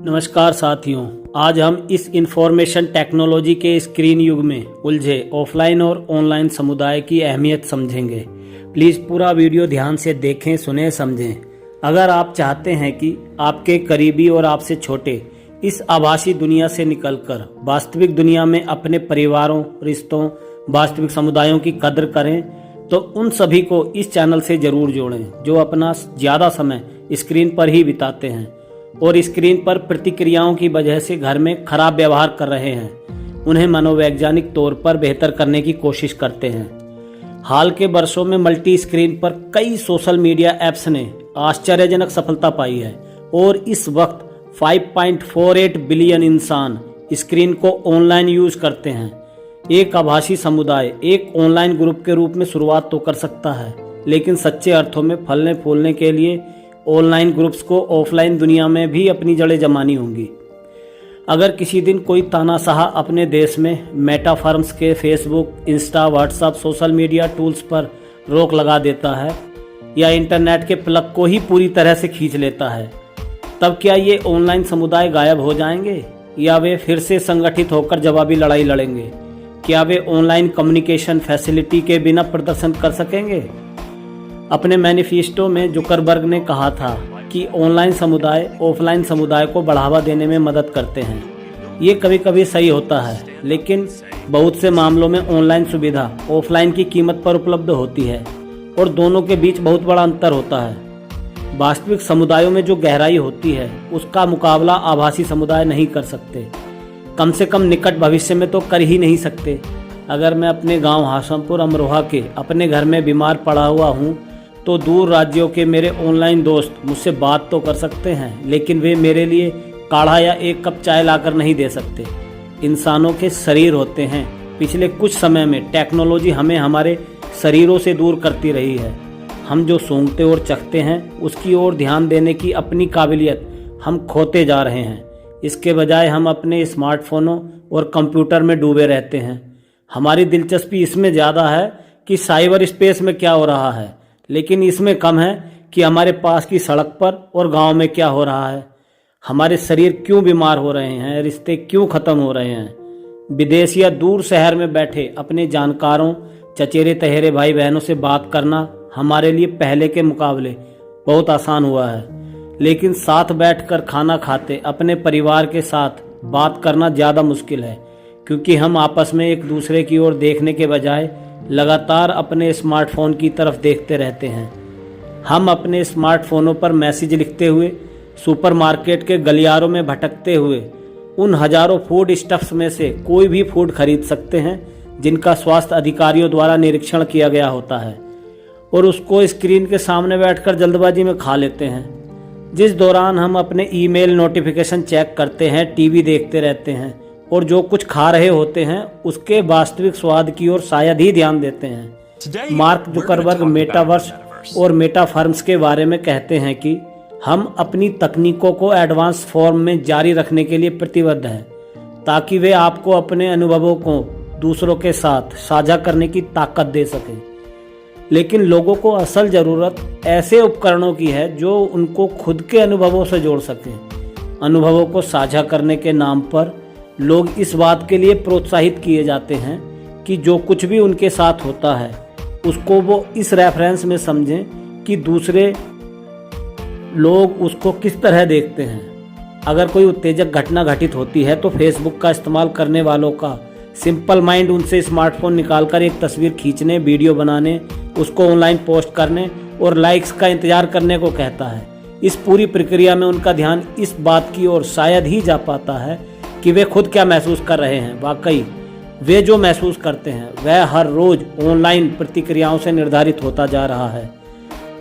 नमस्कार साथियों, आज हम इस इंफॉर्मेशन टेक्नोलॉजी के स्क्रीन युग में उलझे ऑफलाइन और ऑनलाइन समुदाय की अहमियत समझेंगे। प्लीज़ पूरा वीडियो ध्यान से देखें, सुने, समझें। अगर आप चाहते हैं कि आपके करीबी और आपसे छोटे इस आभासी दुनिया से निकलकर वास्तविक दुनिया में अपने परिवारों, रिश्तों, वास्तविक समुदायों की कदर करें, तो उन सभी को इस चैनल से जरूर जोड़ें जो अपना ज़्यादा समय स्क्रीन पर ही बिताते हैं और स्क्रीन पर प्रतिक्रियाओं की वजह से घर में खराब व्यवहार कर रहे हैं, उन्हें मनोवैज्ञानिक तौर पर बेहतर करने की कोशिश करते हैं। हाल के वर्षों में मल्टी स्क्रीन पर कई सोशल मीडिया ऐप्स ने आश्चर्यजनक सफलता पाई है और इस वक्त 5.48 बिलियन इंसान स्क्रीन को ऑनलाइन यूज करते हैं। एक आभासी समुदाय एक ऑनलाइन ग्रुप के रूप में शुरुआत तो कर सकता है, लेकिन सच्चे अर्थों में फलने फूलने के लिए ऑनलाइन ग्रुप्स को ऑफलाइन दुनिया में भी अपनी जड़ें जमानी होंगी। अगर किसी दिन कोई तानाशाह अपने देश में मेटाफर्म्स के Facebook, Insta, WhatsApp social media tools पर रोक लगा देता है या इंटरनेट के प्लग को ही पूरी तरह से खींच लेता है, तब क्या ये ऑनलाइन समुदाय गायब हो जाएंगे या वे फिर से संगठित होकर जवाबी लड़ाई लड़ेंगे? क्या वे ऑनलाइन कम्युनिकेशन फैसिलिटी के बिना प्रदर्शन कर सकेंगे? अपने मैनिफेस्टो में जुकरबर्ग ने कहा था कि ऑनलाइन समुदाय ऑफलाइन समुदाय को बढ़ावा देने में मदद करते हैं। ये कभी कभी सही होता है, लेकिन बहुत से मामलों में ऑनलाइन सुविधा ऑफलाइन की कीमत पर उपलब्ध होती है और दोनों के बीच बहुत बड़ा अंतर होता है। वास्तविक समुदायों में जो गहराई होती है उसका मुकाबला आभासी समुदाय नहीं कर सकते, कम से कम निकट भविष्य में तो कर ही नहीं सकते। अगर मैं अपने गांव हाशमपुर अमरोहा के अपने घर में बीमार पड़ा हुआ हूं, तो दूर राज्यों के मेरे ऑनलाइन दोस्त मुझसे बात तो कर सकते हैं, लेकिन वे मेरे लिए काढ़ा या एक कप चाय लाकर नहीं दे सकते। इंसानों के शरीर होते हैं। पिछले कुछ समय में टेक्नोलॉजी हमें हमारे शरीरों से दूर करती रही है। हम जो सूंघते और चखते हैं उसकी ओर ध्यान देने की अपनी काबिलियत हम खोते जा रहे हैं। इसके बजाय हम अपने स्मार्टफोनों और कंप्यूटर में डूबे रहते हैं। हमारी दिलचस्पी इसमें ज़्यादा है कि साइबर स्पेस में क्या हो रहा है, लेकिन इसमें कम है कि हमारे पास की सड़क पर और गांव में क्या हो रहा है। हमारे शरीर क्यों बीमार हो रहे हैं, रिश्ते क्यों खत्म हो रहे हैं। विदेश या दूर शहर में बैठे अपने जानकारों, चचेरे तहेरे भाई बहनों से बात करना हमारे लिए पहले के मुकाबले बहुत आसान हुआ है, लेकिन साथ बैठकर खाना खाते अपने परिवार के साथ बात करना ज़्यादा मुश्किल है, क्योंकि हम आपस में एक दूसरे की ओर देखने के बजाय लगातार अपने स्मार्टफोन की तरफ देखते रहते हैं। हम अपने स्मार्टफोनों पर मैसेज लिखते हुए, सुपरमार्केट के गलियारों में भटकते हुए उन हजारों फूड स्टफ्स में से कोई भी फूड खरीद सकते हैं जिनका स्वास्थ्य अधिकारियों द्वारा निरीक्षण किया गया होता है, और उसको स्क्रीन के सामने बैठकर जल्दबाजी में खा लेते हैं। जिस दौरान हम अपने ईमेल नोटिफिकेशन चेक करते हैं, टीवी देखते रहते हैं और जो कुछ खा रहे होते हैं उसके वास्तविक स्वाद की ओर शायद ही ध्यान देते हैं। मार्क जुकरबर्ग मेटावर्स और मेटाफर्म्स के बारे में कहते हैं कि हम अपनी तकनीकों को एडवांस फॉर्म में जारी रखने के लिए प्रतिबद्ध हैं, ताकि वे आपको अपने अनुभवों को दूसरों के साथ साझा करने की ताकत दे सकें। लेकिन लोगों को असल ज़रूरत ऐसे उपकरणों की है जो उनको खुद के अनुभवों से जोड़ सकें। अनुभवों को साझा करने के नाम पर लोग इस बात के लिए प्रोत्साहित किए जाते हैं कि जो कुछ भी उनके साथ होता है उसको वो इस रेफरेंस में समझें कि दूसरे लोग उसको किस तरह देखते हैं। अगर कोई उत्तेजक घटना घटित होती है तो फेसबुक का इस्तेमाल करने वालों का सिंपल माइंड उनसे स्मार्टफोन निकालकर एक तस्वीर खींचने, वीडियो बनाने, उसको ऑनलाइन पोस्ट करने और लाइक्स का इंतजार करने को कहता है। इस पूरी प्रक्रिया में उनका ध्यान इस बात की ओर शायद ही जा पाता है कि वे खुद क्या महसूस कर रहे हैं। वाकई वे जो महसूस करते हैं वह हर रोज ऑनलाइन प्रतिक्रियाओं से निर्धारित होता जा रहा है।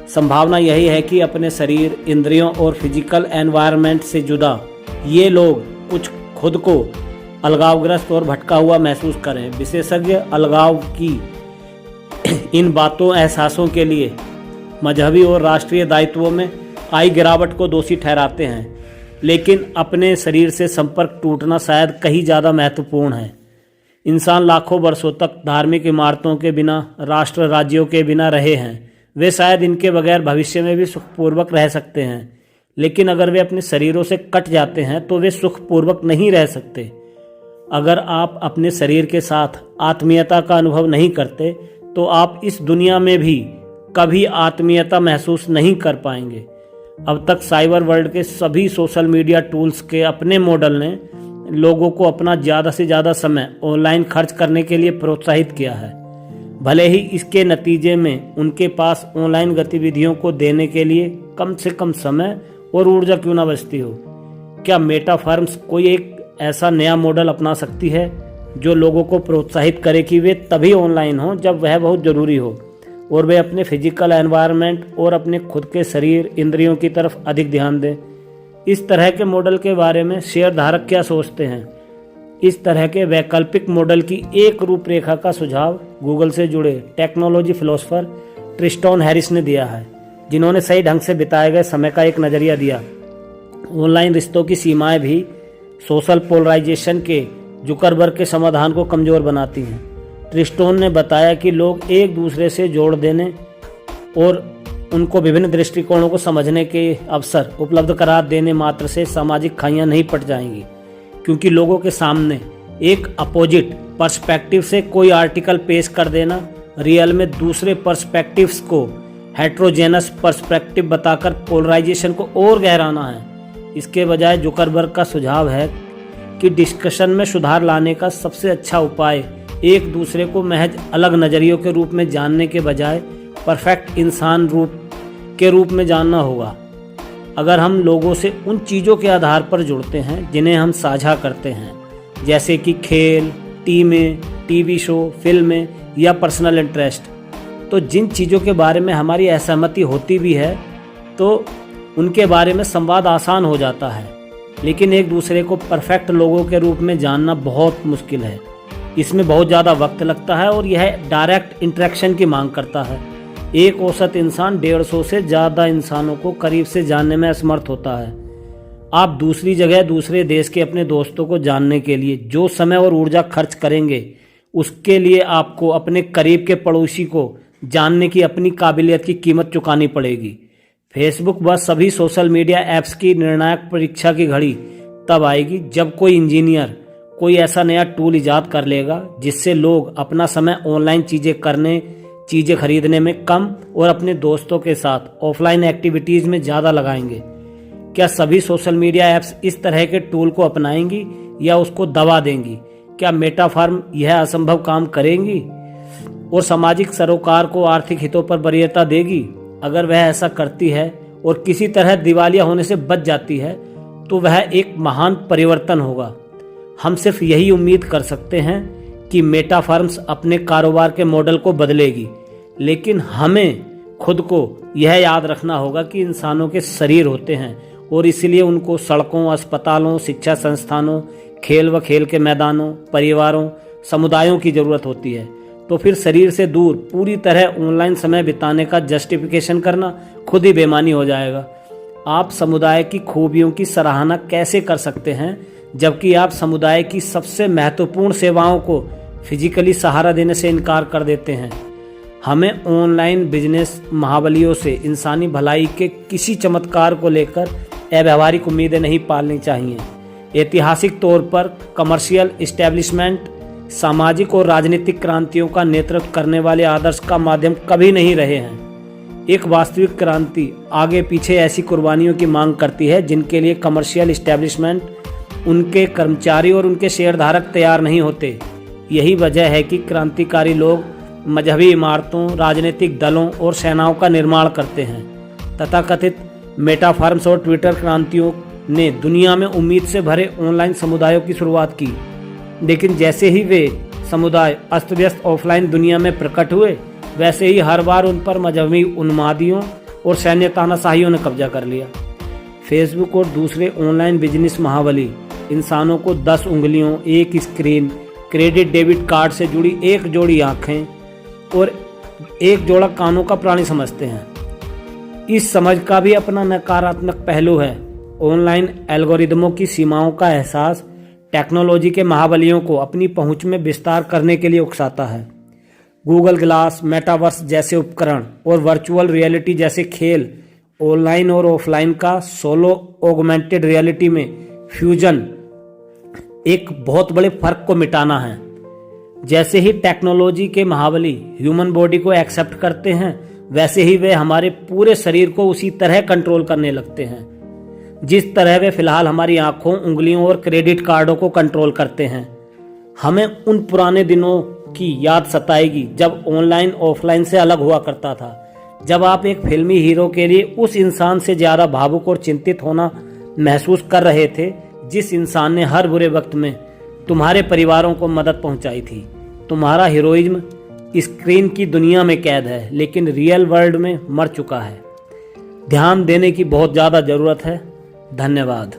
संभावना यही है कि अपने शरीर, इंद्रियों और फिजिकल एनवायरनमेंट से जुदा ये लोग कुछ खुद को अलगावग्रस्त और भटका हुआ महसूस करें। विशेषज्ञ अलगाव की इन बातों एहसासों के लिए मजहबी और राष्ट्रीय दायित्वों में आई गिरावट को दोषी ठहराते हैं, लेकिन अपने शरीर से संपर्क टूटना शायद कहीं ज़्यादा महत्वपूर्ण है। इंसान लाखों वर्षों तक धार्मिक इमारतों के बिना, राष्ट्र राज्यों के बिना रहे हैं। वे शायद इनके बगैर भविष्य में भी सुखपूर्वक रह सकते हैं, लेकिन अगर वे अपने शरीरों से कट जाते हैं तो वे सुखपूर्वक नहीं रह सकते। अगर आप अपने शरीर के साथ आत्मीयता का अनुभव नहीं करते तो आप इस दुनिया में भी कभी आत्मीयता महसूस नहीं कर पाएंगे। अब तक साइबर वर्ल्ड के सभी सोशल मीडिया टूल्स के अपने मॉडल ने लोगों को अपना ज़्यादा से ज़्यादा समय ऑनलाइन खर्च करने के लिए प्रोत्साहित किया है, भले ही इसके नतीजे में उनके पास ऑनलाइन गतिविधियों को देने के लिए कम से कम समय और ऊर्जा क्यों ना बचती हो। क्या मेटा फर्म्स कोई एक ऐसा नया मॉडल अपना सकती है जो लोगों को प्रोत्साहित करे कि वे तभी ऑनलाइन हों जब वह बहुत ज़रूरी हो और वे अपने फिजिकल एनवायरनमेंट और अपने खुद के शरीर इंद्रियों की तरफ अधिक ध्यान दें। इस तरह के मॉडल के बारे में शेयर धारक क्या सोचते हैं? इस तरह के वैकल्पिक मॉडल की एक रूपरेखा का सुझाव गूगल से जुड़े टेक्नोलॉजी फिलोसोफर ट्रिस्टॉन हैरिस ने दिया है, जिन्होंने सही ढंग से बिताए गए समय का एक नज़रिया दिया। ऑनलाइन रिश्तों की सीमाएं भी सोशल पोलराइजेशन के जुकरबर्ग के समाधान को कमज़ोर बनाती हैं। ट्रिस्टोन ने बताया कि लोग एक दूसरे से जोड़ देने और उनको विभिन्न दृष्टिकोणों को समझने के अवसर उपलब्ध करा देने मात्र से सामाजिक खाइयाँ नहीं पट जाएंगी, क्योंकि लोगों के सामने एक अपोजिट पर्सपेक्टिव से कोई आर्टिकल पेश कर देना रियल में दूसरे पर्सपेक्टिव्स को हेट्रोजेनस पर्सपेक्टिव बताकर पोलराइजेशन को और गहराना है। इसके बजाय जुकरबर्ग का सुझाव है कि डिस्कशन में सुधार लाने का सबसे अच्छा उपाय एक दूसरे को महज अलग नज़रियों के रूप में जानने के बजाय परफेक्ट इंसान के रूप में जानना होगा। अगर हम लोगों से उन चीज़ों के आधार पर जुड़ते हैं जिन्हें हम साझा करते हैं, जैसे कि खेल, टीमें, टीवी शो, फिल्में या पर्सनल इंटरेस्ट, तो जिन चीज़ों के बारे में हमारी असहमति होती भी है तो उनके बारे में संवाद आसान हो जाता है। लेकिन एक दूसरे को परफेक्ट लोगों के रूप में जानना बहुत मुश्किल है। इसमें बहुत ज़्यादा वक्त लगता है और यह डायरेक्ट इंटरेक्शन की मांग करता है। एक औसत इंसान 150 से ज़्यादा इंसानों को करीब से जानने में असमर्थ होता है। आप दूसरी जगह दूसरे देश के अपने दोस्तों को जानने के लिए जो समय और ऊर्जा खर्च करेंगे, उसके लिए आपको अपने करीब के पड़ोसी को जानने की अपनी काबिलियत की कीमत चुकानी पड़ेगी। फेसबुक व सभी सोशल मीडिया ऐप्स की निर्णायक परीक्षा की घड़ी तब आएगी जब कोई इंजीनियर कोई ऐसा नया टूल इजाद कर लेगा जिससे लोग अपना समय ऑनलाइन चीज़ें खरीदने में कम और अपने दोस्तों के साथ ऑफलाइन एक्टिविटीज़ में ज़्यादा लगाएंगे। क्या सभी सोशल मीडिया ऐप्स इस तरह के टूल को अपनाएंगी या उसको दबा देंगी? क्या मेटा फर्म यह असंभव काम करेंगी और सामाजिक सरोकार को आर्थिक हितों पर वरीयता देगी? अगर वह ऐसा करती है और किसी तरह दिवालिया होने से बच जाती है तो वह एक महान परिवर्तन होगा। हम सिर्फ यही उम्मीद कर सकते हैं कि मेटा फर्म्स अपने कारोबार के मॉडल को बदलेगी, लेकिन हमें खुद को यह याद रखना होगा कि इंसानों के शरीर होते हैं और इसलिए उनको सड़कों, अस्पतालों, शिक्षा संस्थानों, खेल व खेल के मैदानों, परिवारों, समुदायों की ज़रूरत होती है। तो फिर शरीर से दूर पूरी तरह ऑनलाइन समय बिताने का जस्टिफिकेशन करना खुद ही बेईमानी हो जाएगा। आप समुदाय की खूबियों की सराहना कैसे कर सकते हैं जबकि आप समुदाय की सबसे महत्वपूर्ण सेवाओं को फिजिकली सहारा देने से इनकार कर देते हैं? हमें ऑनलाइन बिजनेस महाबलियों से इंसानी भलाई के किसी चमत्कार को लेकर अव्यावहारिक उम्मीदें नहीं पालनी चाहिए। ऐतिहासिक तौर पर कमर्शियल इस्टेब्लिशमेंट सामाजिक और राजनीतिक क्रांतियों का नेतृत्व करने वाले आदर्श का माध्यम कभी नहीं रहे हैं। एक वास्तविक क्रांति आगे पीछे ऐसी कुर्बानियों की मांग करती है जिनके लिए कमर्शियल इस्टेब्लिशमेंट, उनके कर्मचारी और उनके शेयरधारक तैयार नहीं होते। यही वजह है कि क्रांतिकारी लोग मजहबी इमारतों, राजनीतिक दलों और सेनाओं का निर्माण करते हैं। तथाकथित मेटा फर्म्स और ट्विटर क्रांतियों ने दुनिया में उम्मीद से भरे ऑनलाइन समुदायों की शुरुआत की, लेकिन जैसे ही वे समुदाय अस्त व्यस्त ऑफलाइन दुनिया में प्रकट हुए, वैसे ही हर बार उन पर मजहबी उन्मादियों और सैन्य तानाशाहियों ने कब्जा कर लिया। फेसबुक और दूसरे ऑनलाइन बिजनेस महाबली इंसानों को 10 उंगलियों, एक स्क्रीन, क्रेडिट डेबिट कार्ड से जुड़ी एक जोड़ी आँखें और एक जोड़ा कानों का प्राणी समझते हैं। इस समझ का भी अपना नकारात्मक पहलू है। ऑनलाइन एल्गोरिदमों की सीमाओं का एहसास टेक्नोलॉजी के महाबलियों को अपनी पहुंच में विस्तार करने के लिए उकसाता है। गूगल ग्लास, मेटावर्स जैसे उपकरण और वर्चुअल रियलिटी जैसे खेल ऑनलाइन और ऑफलाइन का सोलो ऑगमेंटेड रियलिटी में फ्यूजन एक बहुत बड़े फर्क को मिटाना है। जैसे ही टेक्नोलॉजी के महाबली ह्यूमन बॉडी को एक्सेप्ट करते हैं, वैसे ही वे हमारे पूरे शरीर को उसी तरह कंट्रोल करने लगते हैं जिस तरह वे फिलहाल हमारी आंखों, उंगलियों और क्रेडिट कार्डों को कंट्रोल करते हैं। हमें उन पुराने दिनों की याद सताएगी जब ऑनलाइन ऑफलाइन से अलग हुआ करता था, जब आप एक फिल्मी हीरो के लिए उस इंसान से ज्यादा भावुक और चिंतित होना महसूस कर रहे थे जिस इंसान ने हर बुरे वक्त में तुम्हारे परिवारों को मदद पहुंचाई थी। तुम्हारा हीरोइज्म स्क्रीन की दुनिया में कैद है, लेकिन रियल वर्ल्ड में मर चुका है। ध्यान देने की बहुत ज़्यादा ज़रूरत है। धन्यवाद।